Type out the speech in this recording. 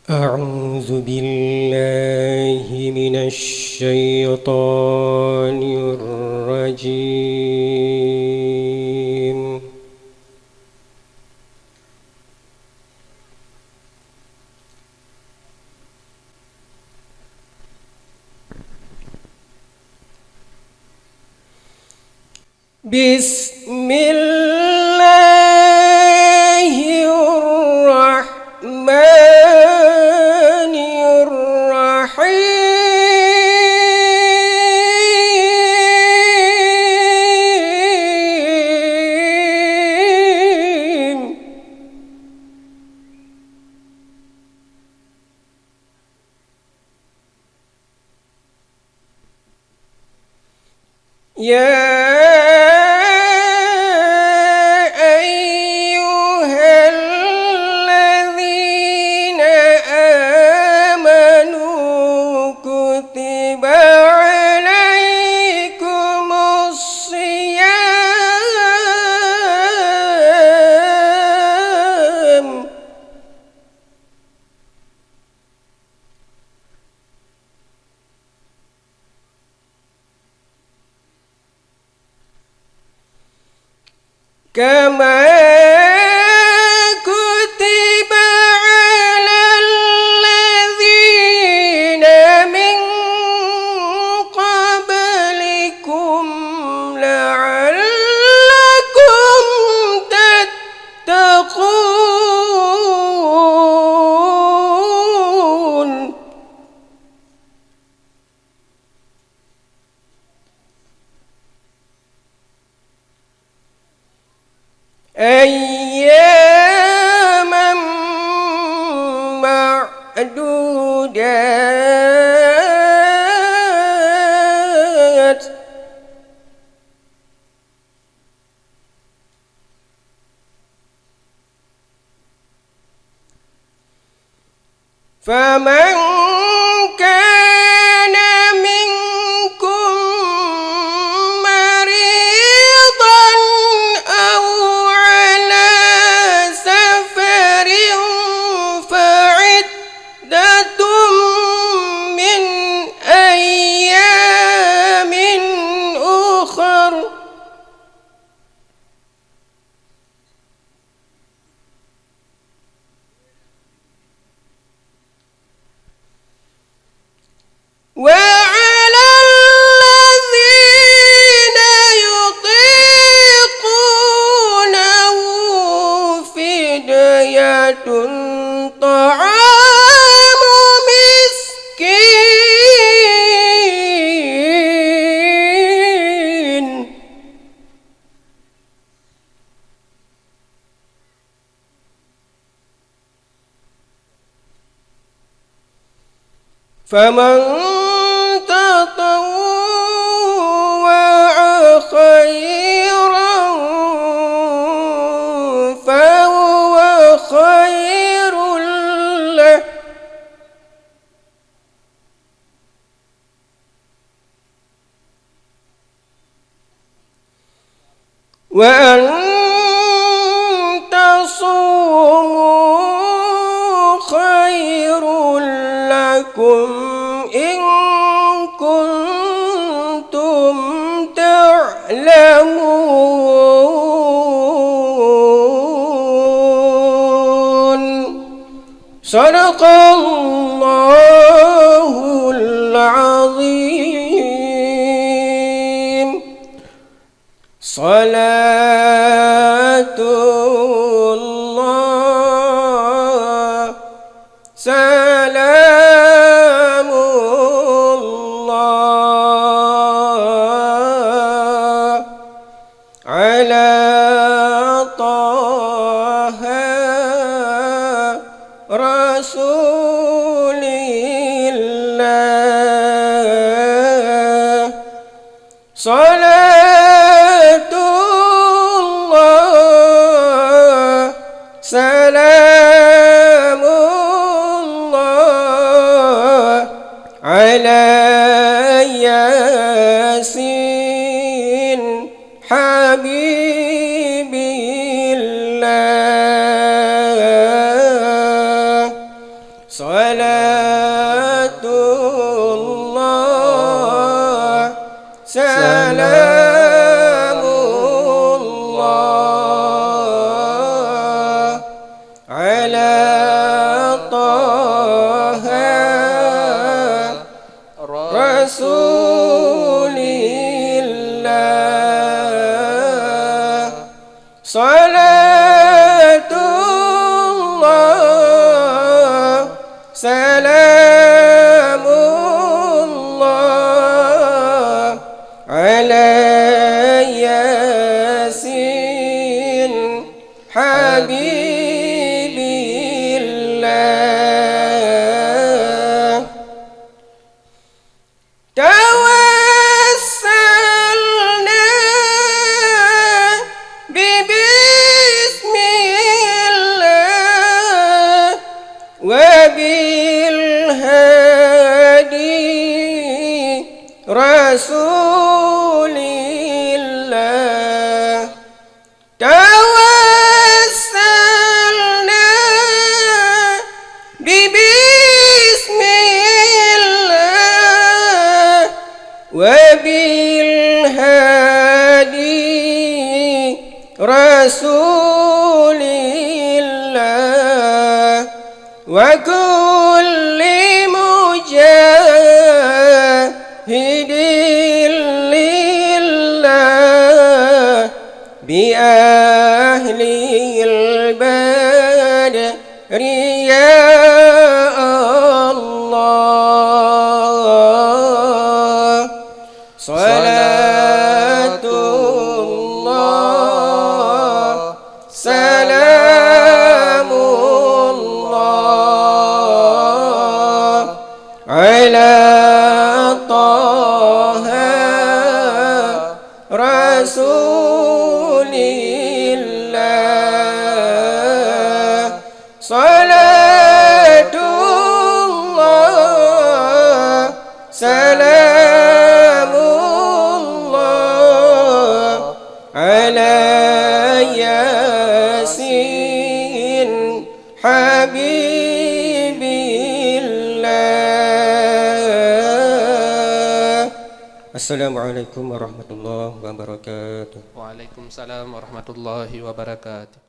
أعوذ بالله من الشيطان الرجيم. بسم الله الرحمن الرحيم. يا كما كتب على الذين من قبلكم لعلكم تتقون. أياما معدودات. فمن كان منكم مريضا أو على سفر فعدة من أيام أخر. وعلى الذين يطيقونه فدية طعام مسكين. فمن تطوع خيرا فهو خير له. وأن تصوموا خير لكم إن كنتم تعلمون. صدق الله العظيم. صلاة الله سلام الله على طه رسول الله. صلاة الله سلام الله على ياسين حبيب الله. Salatullah salamullah ala Taha Rasulillah. Salatullah salamullah ala Yasin Habibillah. Tawassalna bibismillah wa bil hadi Rasulillah. Tawassalna bibismillah wa bil hadi Rasulillah wa kulli mujahidin lillah bi ahlil badri ya Allah. Salatullah salamullah ala Taha Rasulillah. Salatullah salamullah ala Yasin Habibillah. Assalamualaikum warahmatullahi wabarakatuh. Waalaikumsalam warahmatullahi wabarakatuh.